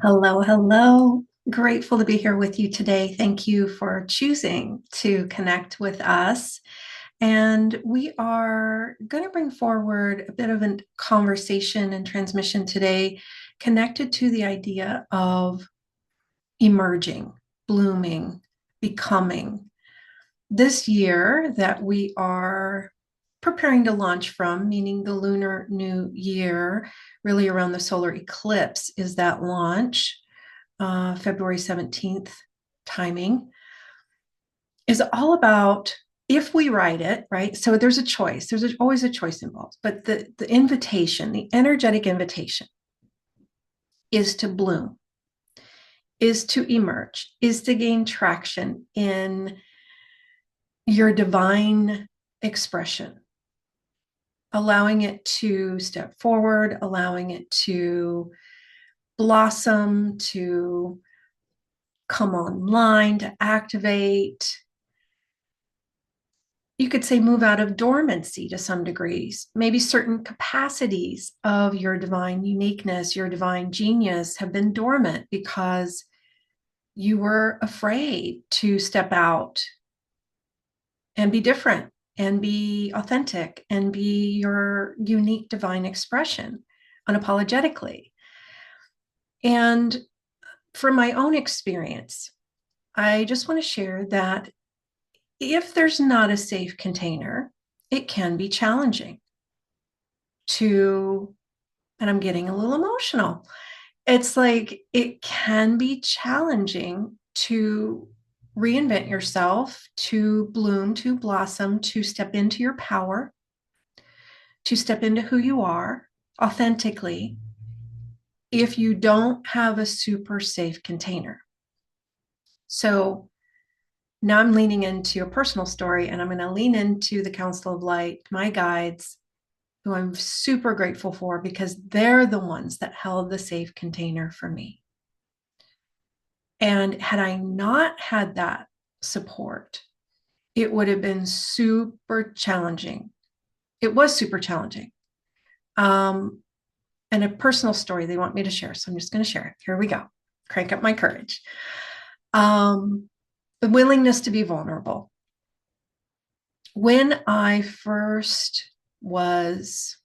Hello, hello. Grateful to be here with you today. Thank you for choosing to connect with us. And we are going to bring forward a bit of a conversation and transmission today connected to the idea of emerging, blooming, becoming. This year that we are preparing to launch from, meaning the Lunar New Year, really around the solar eclipse, is that launch. February 17th timing, is all about if we write it, right? So there's a choice. Always a choice involved. But the invitation, the energetic invitation is to bloom, is to emerge, is to gain traction in your divine expression, allowing it to step forward, allowing it to blossom, to come online, to activate. You could say move out of dormancy to some degrees. Maybe certain capacities of your divine uniqueness, your divine genius have been dormant because you were afraid to step out and be different and be authentic and be your unique divine expression unapologetically. And from my own experience, I just want to share that if there's not a safe container, it can be challenging to, and I'm getting a little emotional. It's like it can be challenging to reinvent yourself, to bloom, to blossom, to step into your power, to step into who you are authentically if you don't have a super safe container. So now I'm leaning into a personal story, and I'm going to lean into the Council of Light, my guides, who I'm super grateful for because they're the ones that held the safe container for me. And had I not had that support, it would have been super challenging. It was super challenging. And a personal story they want me to share. So I'm just going to share it. Here we go. Crank up my courage. The willingness to be vulnerable. When I first was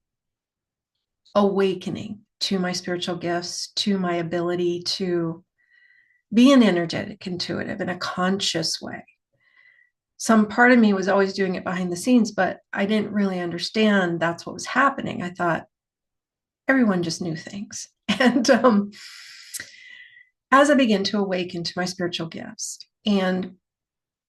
awakening to my spiritual gifts, to my ability to be an energetic intuitive in a conscious way, some part of me was always doing it behind the scenes, but I didn't really understand that's what was happening. I thought everyone just knew things. And as I began to awaken to my spiritual gifts and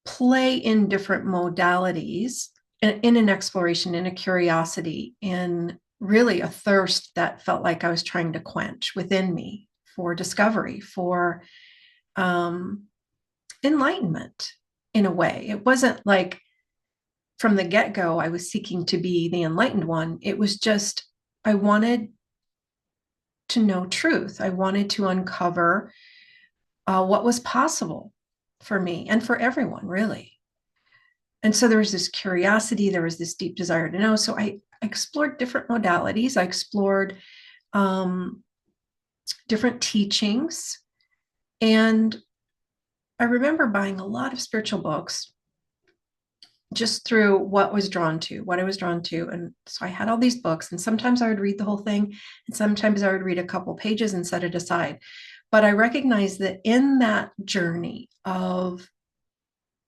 play in different modalities, in an exploration, in a curiosity, in really a thirst that felt like I was trying to quench within me for discovery, for enlightenment in a way. It wasn't like from the get-go I was seeking to be the enlightened one. It was just I wanted to know truth. I wanted to uncover what was possible for me and for everyone, really. And so there was this curiosity, there was this deep desire to know. So I explored different modalities. I explored different teachings. And I remember buying a lot of spiritual books just through what I was drawn to. And so I had all these books, and sometimes I would read the whole thing, and sometimes I would read a couple pages and set it aside. But I recognized that in that journey of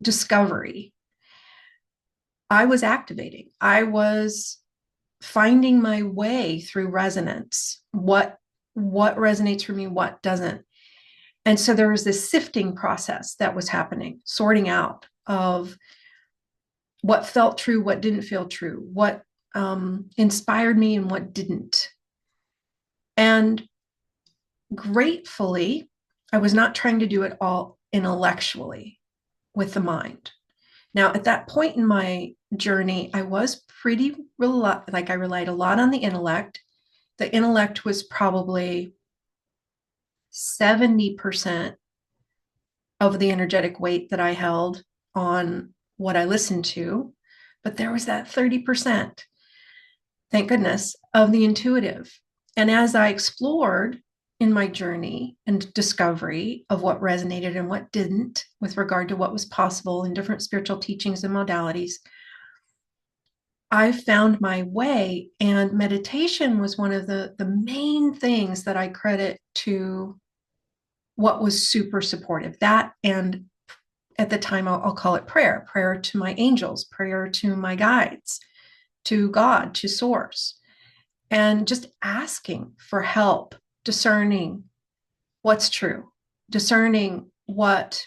discovery, I was activating. I was finding my way through resonance. What resonates for me, what doesn't. And so there was this sifting process that was happening, sorting out of what felt true, what didn't feel true, what inspired me and what didn't. And gratefully, I was not trying to do it all intellectually with the mind. Now, at that point in my journey, I was pretty, like I relied a lot on the intellect. The intellect was probably 70% of the energetic weight that I held on what I listened to. But there was that 30%, thank goodness, of the intuitive. And as I explored in my journey and discovery of what resonated and what didn't with regard to what was possible in different spiritual teachings and modalities, I found my way. And meditation was one of the main things that I credit to what was super supportive. That, and at the time, I'll call it prayer to my angels, prayer to my guides, to God, to source, and just asking for help, discerning what's true, discerning what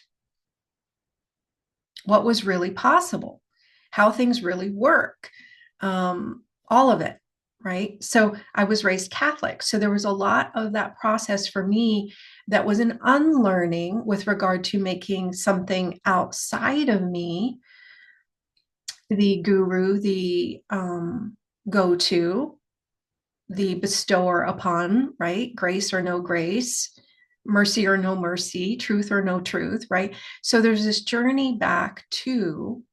was really possible, how things really work, all of it, right? So I was raised Catholic. So there was a lot of that process for me that was an unlearning with regard to making something outside of me the guru, the go-to, the bestower upon, right? Grace or no grace, mercy or no mercy, truth or no truth, right? So there's this journey back to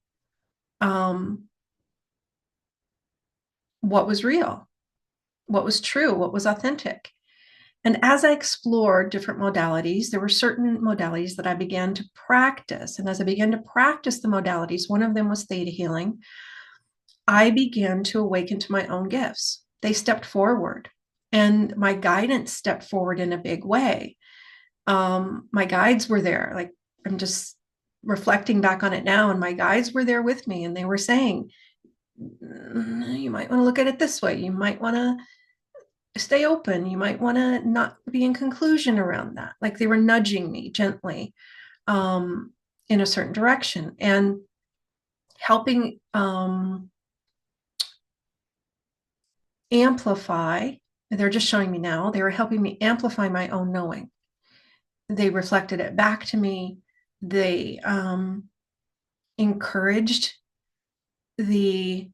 what was real, what was true, what was authentic. And as I explored different modalities, there were certain modalities that I began to practice. And as I began to practice the modalities, one of them was theta healing, I began to awaken to my own gifts. They stepped forward, and my guidance stepped forward in a big way. My guides were there. Like, I'm just reflecting back on it now, and my guides were there with me, and they were saying, you might want to look at it this way. You might want to stay open. You might want to not be in conclusion around that. Like, they were nudging me gently in a certain direction and helping amplify. They're just showing me now. They were helping me amplify my own knowing. They reflected it back to me. They encouraged the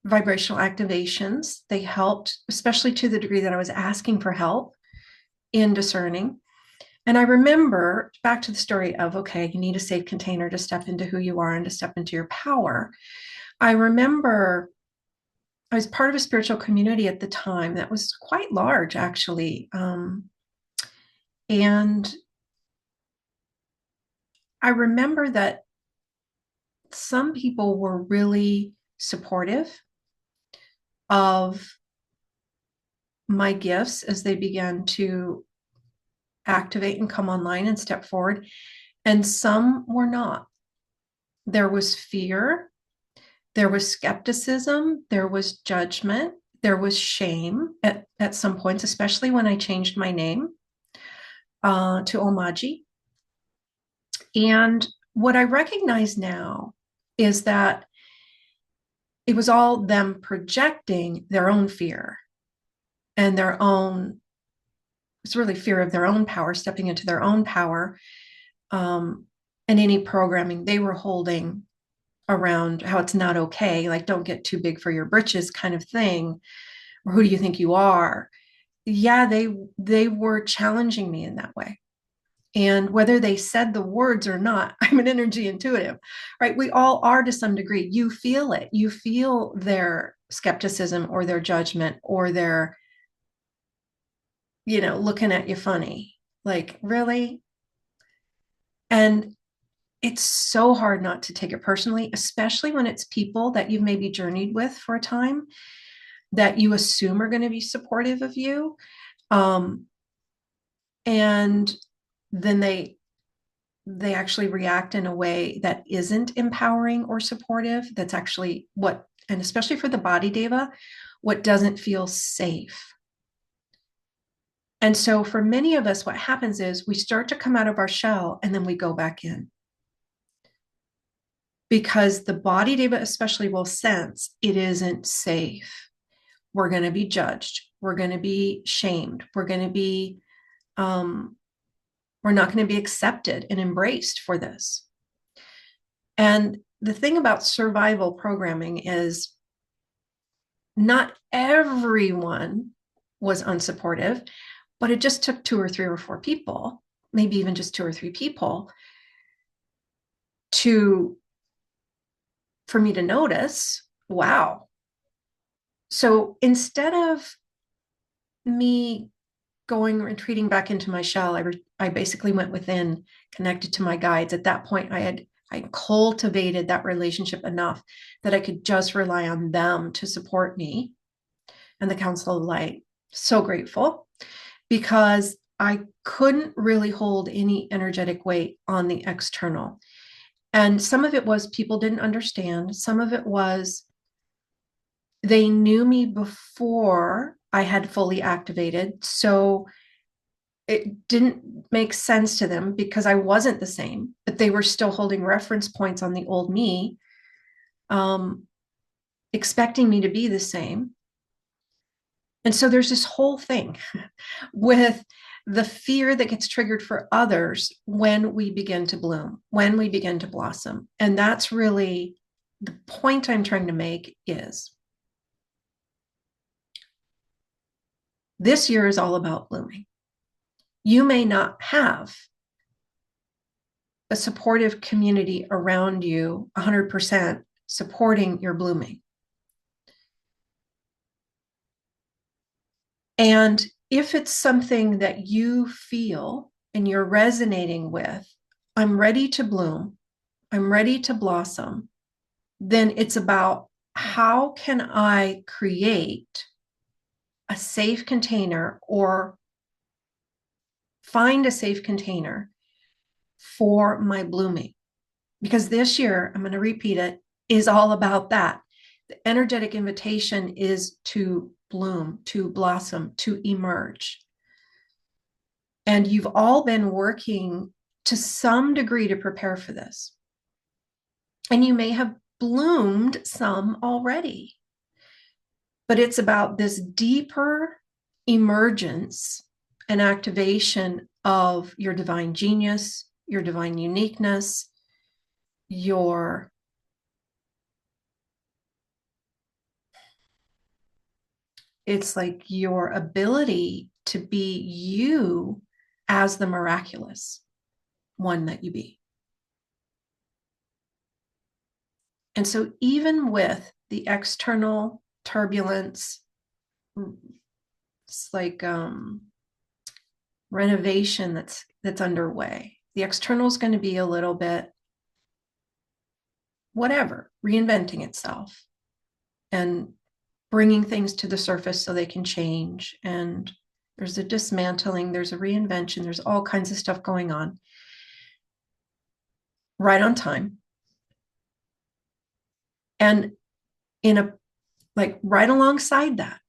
vibrational activations. They helped, especially to the degree that I was asking for help in discerning. And I remember back to the story of, okay, you need a safe container to step into who you are and to step into your power. I remember I was part of a spiritual community at the time that was quite large, actually. And I remember that some people were really supportive of my gifts as they began to activate and come online and step forward, and some were not. There was fear, there was skepticism, there was judgment, there was shame at some points, especially when I changed my name to Omaji. And what I recognize now is that it was all them projecting their own fear and their own, it's really fear of their own power, stepping into their own power, and any programming they were holding around how it's not okay, like don't get too big for your britches kind of thing, or who do you think you are? Yeah, they were challenging me in that way. And whether they said the words or not, I'm an energy intuitive, right? We all are to some degree. You feel it. You feel their skepticism or their judgment or their, looking at you funny. Like, really? And it's so hard not to take it personally, especially when it's people that you've maybe journeyed with for a time that you assume are going to be supportive of you. And then they actually react in a way that isn't empowering or supportive. That's actually what, and especially for the body deva, what doesn't feel safe. And so for many of us, what happens is we start to come out of our shell and then we go back in. Because the body deva especially will sense it isn't safe. We're going to be judged. We're going to be shamed. We're going to be, we're not going to be accepted and embraced for this. And the thing about survival programming is not everyone was unsupportive, but it just took 2 or 3 or 4 people, maybe even just 2 or 3 people for me to notice, wow. So instead of me going retreating back into my shell. I basically went within, connected to my guides. At that point, I cultivated that relationship enough that I could just rely on them to support me and the Council of Light. So grateful, because I couldn't really hold any energetic weight on the external. And some of it was people didn't understand. Some of it was they knew me before I had fully activated. So it didn't make sense to them because I wasn't the same, but they were still holding reference points on the old me, expecting me to be the same. And so there's this whole thing with the fear that gets triggered for others when we begin to bloom, when we begin to blossom. And that's really the point I'm trying to make is this year is all about blooming. You may not have a supportive community around you 100% supporting your blooming. And if it's something that you feel and you're resonating with, I'm ready to bloom, I'm ready to blossom, then it's about how can I create a safe container or find a safe container for my blooming. Because this year, I'm going to repeat it, is all about that. The energetic invitation is to bloom, to blossom, to emerge. And you've all been working to some degree to prepare for this. And you may have bloomed some already. But it's about this deeper emergence and activation of your divine genius, your divine uniqueness, it's like your ability to be you as the miraculous one that you be. And so even with the external turbulence, it's like renovation that's underway. The external is going to be a little bit whatever, reinventing itself and bringing things to the surface so they can change. And there's a dismantling, there's a reinvention, there's all kinds of stuff going on right on time. And right alongside that,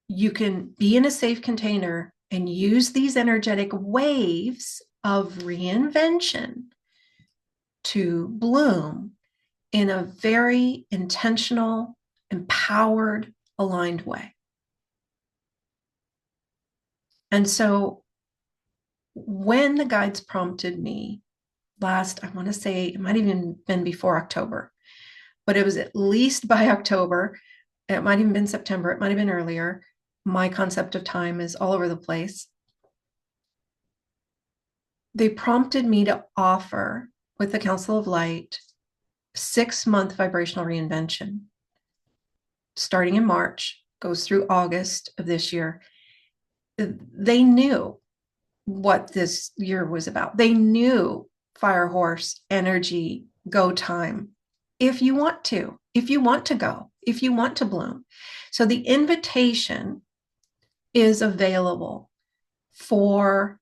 you can be in a safe container and use these energetic waves of reinvention to bloom in a very intentional, empowered, aligned way. And so when the guides prompted me I want to say it might have even been before October, but it was at least by October. It might have even been September. It might have been earlier. My concept of time is all over the place. They prompted me to offer, with the Council of Light, 6-month vibrational reinvention, starting in March, goes through August of this year. They knew what this year was about. They knew fire horse energy, go time. If you want to go, if you want to bloom. So the invitation is available for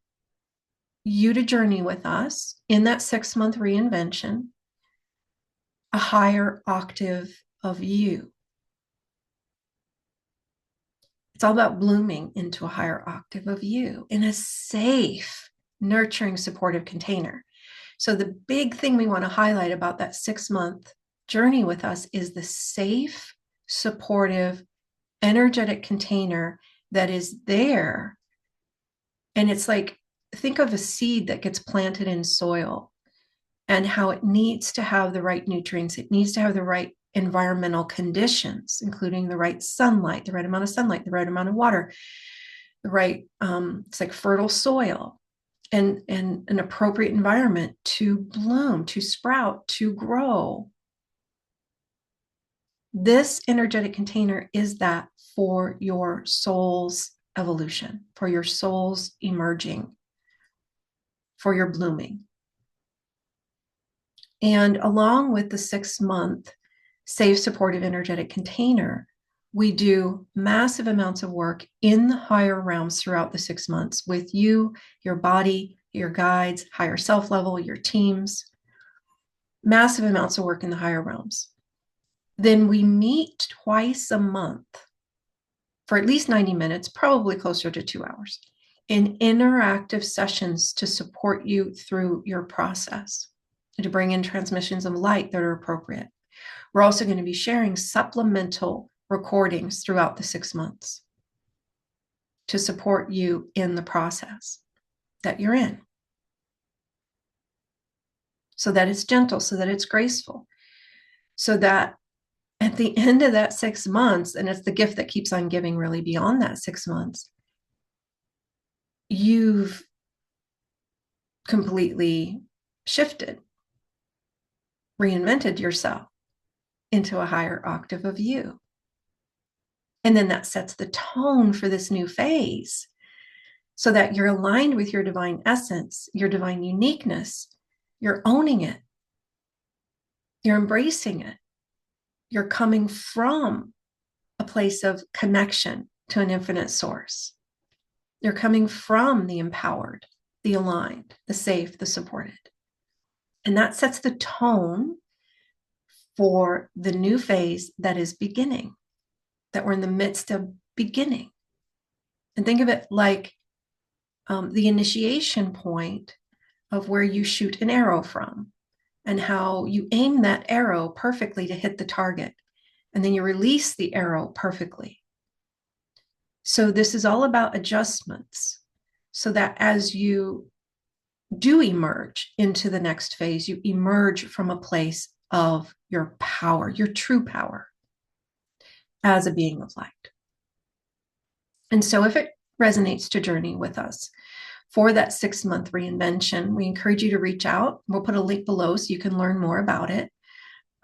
you to journey with us in that 6-month reinvention, a higher octave of you. It's all about blooming into a higher octave of you in a safe, nurturing, supportive container. So the big thing we want to highlight about that 6-month journey with us is the safe, supportive, energetic container that is there. And it's like, think of a seed that gets planted in soil and how it needs to have the right nutrients. It needs to have the right environmental conditions, including the right sunlight, the right amount of sunlight, the right amount of water, the right, it's like fertile soil and an appropriate environment to bloom, to sprout, to grow. This energetic container is that for your soul's evolution, for your soul's emerging, for your blooming. And along with the 6-month safe, supportive, energetic container, we do massive amounts of work in the higher realms throughout the 6 months with you, your body, your guides, higher self level, your teams, massive amounts of work in the higher realms. Then we meet twice a month for at least 90 minutes, probably closer to 2 hours, in interactive sessions to support you through your process and to bring in transmissions of light that are appropriate. We're also going to be sharing supplemental recordings throughout the 6 months to support you in the process that you're in, so that it's gentle, so that it's graceful, so that at the end of that 6 months, and it's the gift that keeps on giving really beyond that 6 months, you've completely shifted, reinvented yourself into a higher octave of you. And then that sets the tone for this new phase so that you're aligned with your divine essence, your divine uniqueness. You're owning it. You're embracing it. You're coming from a place of connection to an infinite source. You're coming from the empowered, the aligned, the safe, the supported. And that sets the tone for the new phase that is beginning, that we're in the midst of beginning. And think of it like the initiation point of where you shoot an arrow from and how you aim that arrow perfectly to hit the target. And then you release the arrow perfectly. So this is all about adjustments so that as you do emerge into the next phase, you emerge from a place of your power, your true power as a being of light. And so if it resonates to journey with us for that 6-month reinvention, we encourage you to reach out. We'll put a link below so you can learn more about it.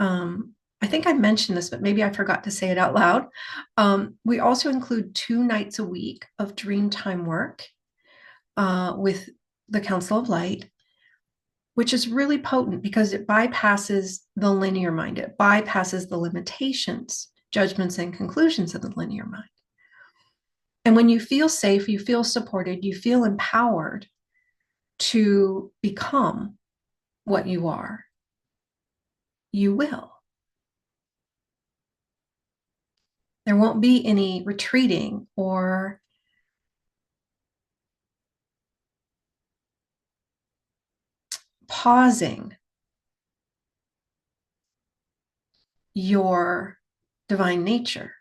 I think I mentioned this, but maybe I forgot to say it out loud. We also include 2 nights a week of dream time work with the Council of Light, which is really potent because it bypasses the linear mind. It bypasses the limitations, judgments, and conclusions of the linear mind. And when you feel safe, you feel supported, you feel empowered to become what you are, you will. There won't be any retreating or pausing your divine nature.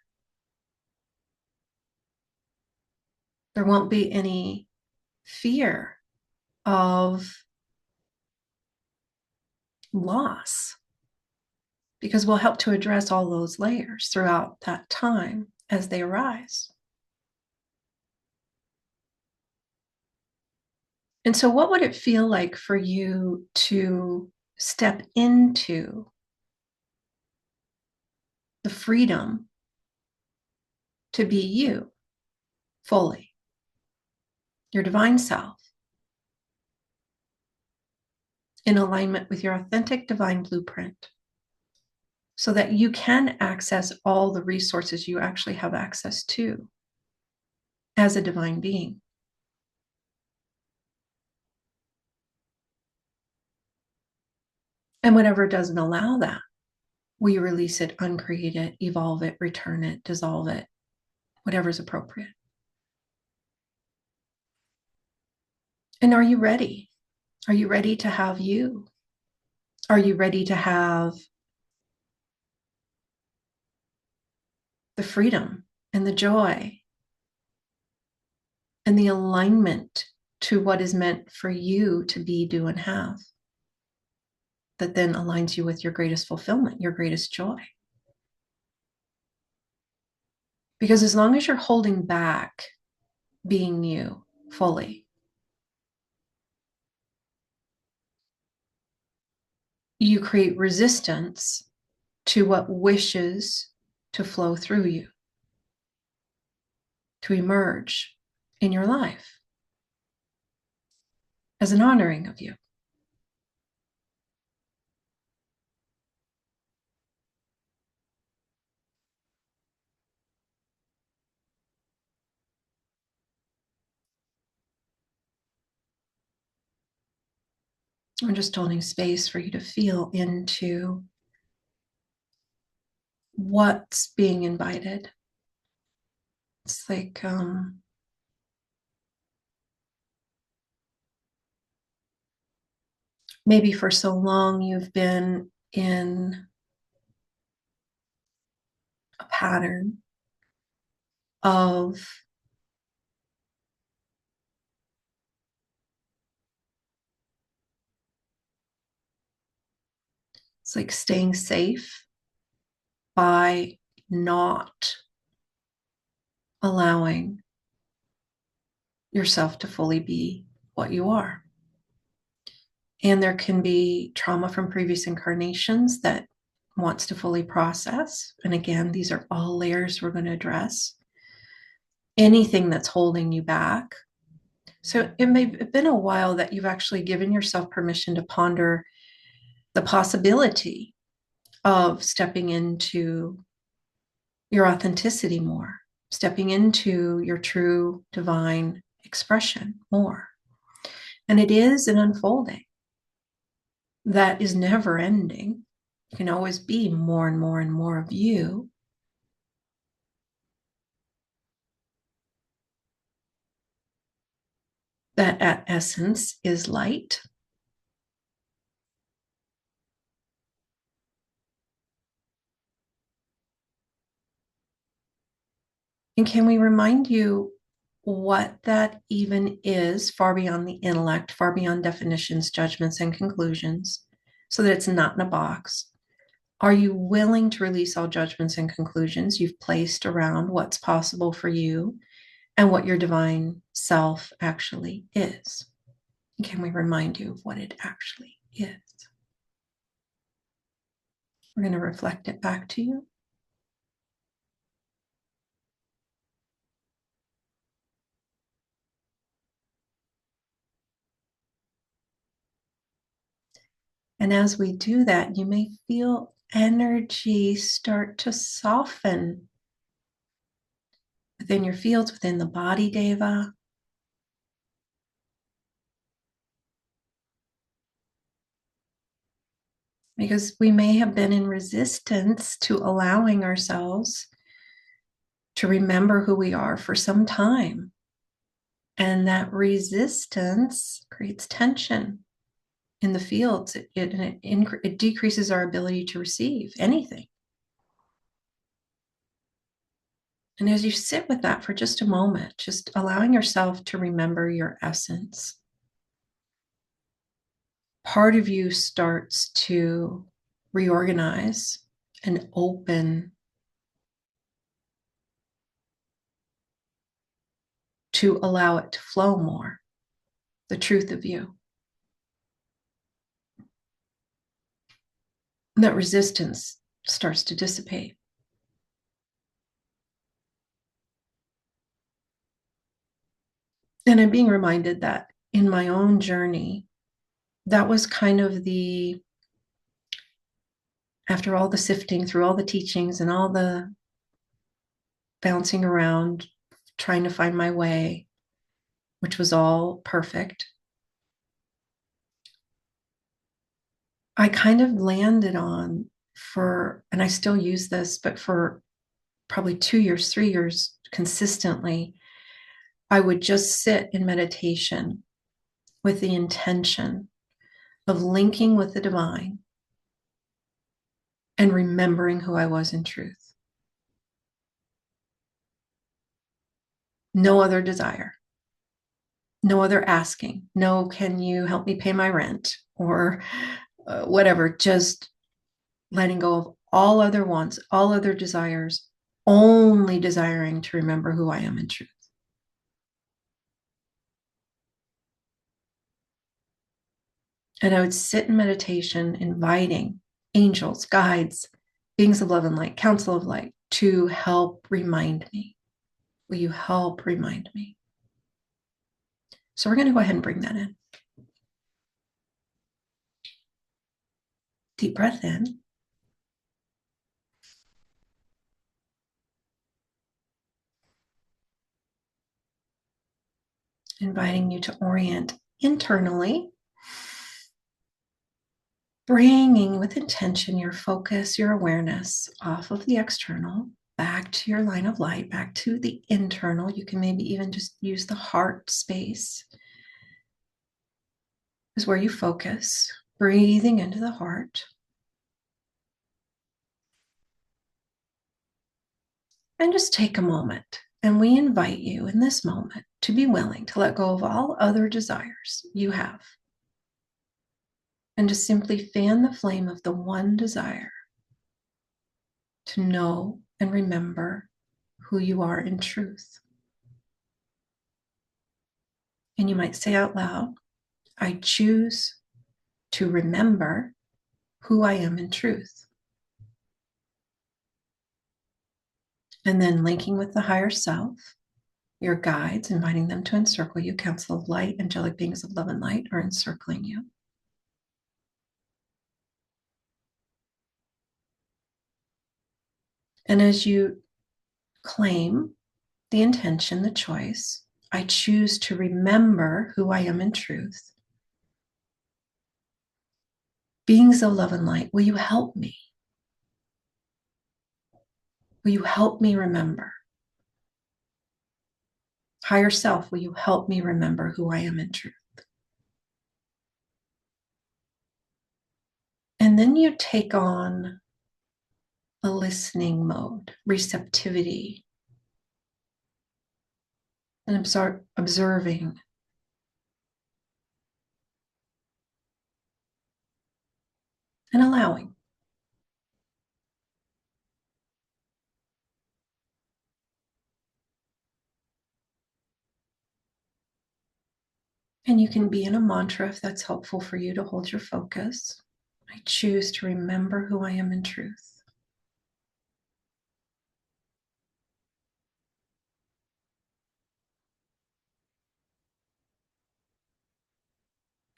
There won't be any fear of loss because we'll help to address all those layers throughout that time as they arise. And so what would it feel like for you to step into the freedom to be you fully, your divine self, in alignment with your authentic divine blueprint, so that you can access all the resources you actually have access to as a divine being? And whatever doesn't allow that, we release it, uncreate it, evolve it, return it, dissolve it, whatever's appropriate. And are you ready? Are you ready to have you? Are you ready to have the freedom and the joy and the alignment to what is meant for you to be, do, and have, that then aligns you with your greatest fulfillment, your greatest joy? Because as long as you're holding back being you fully, you create resistance to what wishes to flow through you, to emerge, in your life as an honoring of you. I'm just holding space for you to feel into what's being invited. It's like maybe for so long you've been in a pattern of it's like staying safe by not allowing yourself to fully be what you are. And there can be trauma from previous incarnations that wants to fully process. And again, these are all layers we're going to address. Anything that's holding you back. So it may have been a while that you've actually given yourself permission to ponder the possibility of stepping into your authenticity more, stepping into your true divine expression more. And it is an unfolding that is never ending. You can always be more and more and more of you. That at essence is light. And can we remind you what that even is, far beyond the intellect, far beyond definitions, judgments, and conclusions, so that it's not in a box? Are you willing to release all judgments and conclusions you've placed around what's possible for you and what your divine self actually is? Can we remind you of what it actually is? We're going to reflect it back to you. And as we do that, you may feel energy start to soften within your fields, within the body, Deva. Because we may have been in resistance to allowing ourselves to remember who we are for some time. And that resistance creates tension in the fields. It decreases our ability to receive anything. And as you sit with that for just a moment, just allowing yourself to remember your essence, part of you starts to reorganize and open to allow it to flow more, the truth of you. And that resistance starts to dissipate. And I'm being reminded that in my own journey, that was kind of after all the sifting through all the teachings and all the bouncing around, trying to find my way, which was all perfect, I kind of landed on and I still use this, but for probably 2 years, 3 years consistently, I would just sit in meditation with the intention of linking with the divine and remembering who I was in truth. No other desire, no other asking. No, can you help me pay my rent or whatever, just letting go of all other wants, all other desires, only desiring to remember who I am in truth. And I would sit in meditation, inviting angels, guides, beings of love and light, council of light to help remind me. Will you help remind me? So we're going to go ahead and bring that in. Deep breath in. Inviting you to orient internally, bringing with intention your focus, your awareness off of the external, back to your line of light, back to the internal. You can maybe even just use the heart space is where you focus, breathing into the heart. And just take a moment. And we invite you in this moment to be willing to let go of all other desires you have and to simply fan the flame of the one desire to know and remember who you are in truth. And you might say out loud, I choose to remember who I am in truth. And then linking with the higher self, your guides, inviting them to encircle you, council of light, angelic beings of love and light are encircling you. And as you claim the intention, the choice, I choose to remember who I am in truth. Beings of love and light, will you help me? Will you help me remember? Higher self, will you help me remember who I am in truth? And then you take on a listening mode, receptivity, and observing. And allowing. And you can be in a mantra if that's helpful for you to hold your focus. I choose to remember who I am in truth.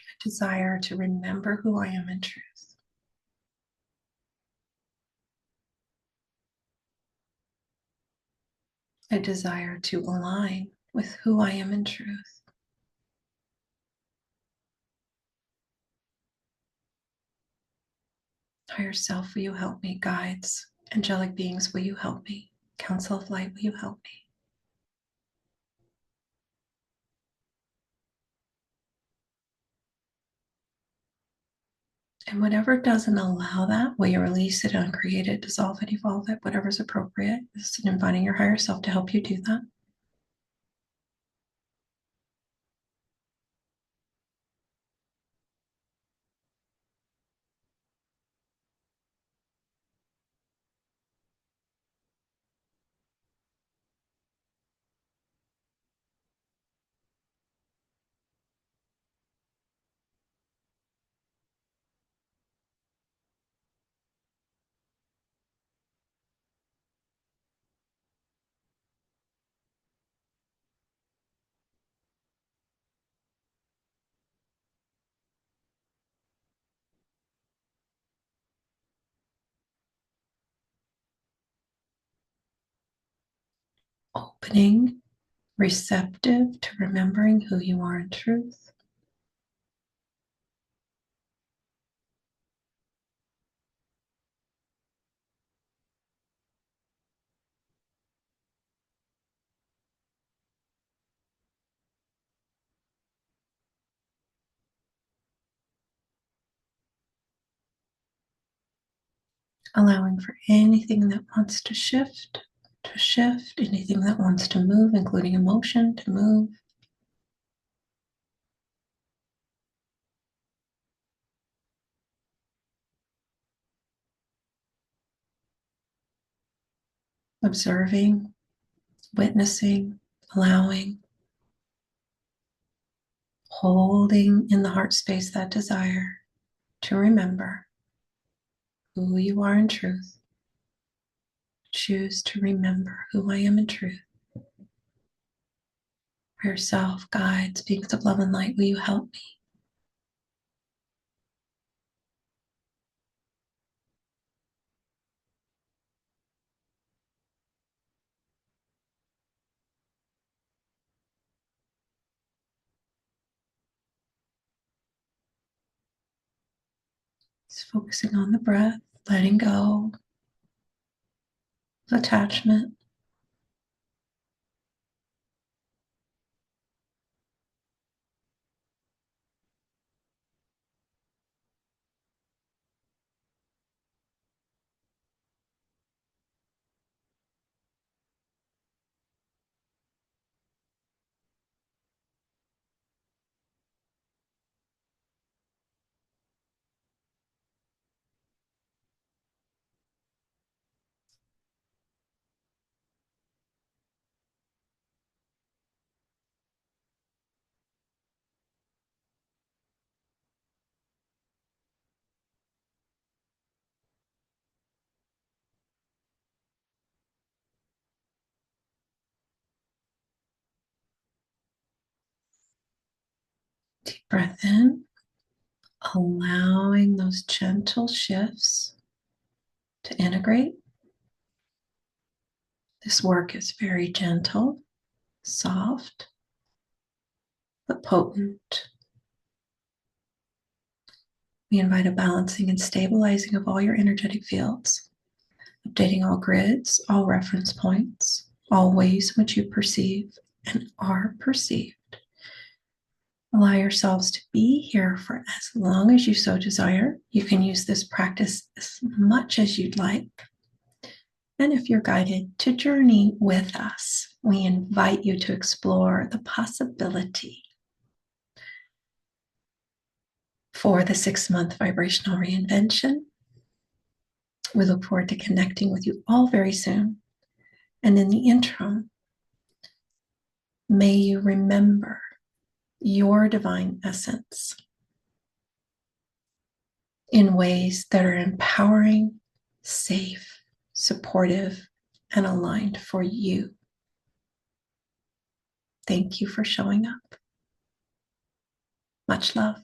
I desire to remember who I am in truth. I desire to align with who I am in truth. Higher self, will you help me? Guides, angelic beings, will you help me? Council of light, will you help me? And whatever doesn't allow that, will you release it, uncreate it, dissolve it, evolve it, whatever's appropriate. This is inviting your higher self to help you do that. Opening, receptive to remembering who you are in truth. Allowing for anything that wants to shift, anything that wants to move, including emotion, to move. Observing, witnessing, allowing, holding in the heart space that desire to remember who you are in truth. Choose to remember who I am in truth. higher self, guides, beings of love and light, will you help me? Just focusing on the breath, letting go of attachment. Deep breath in, allowing those gentle shifts to integrate. This work is very gentle, soft, but potent. We invite a balancing and stabilizing of all your energetic fields, updating all grids, all reference points, all ways in which you perceive and are perceived. Allow yourselves to be here for as long as you so desire. You can use this practice as much as you'd like. And if you're guided to journey with us, we invite you to explore the possibility for the 6-month vibrational reinvention. We look forward to connecting with you all very soon. And in the interim, may you remember your divine essence in ways that are empowering, safe, supportive, and aligned for you. Thank you for showing up. Much love.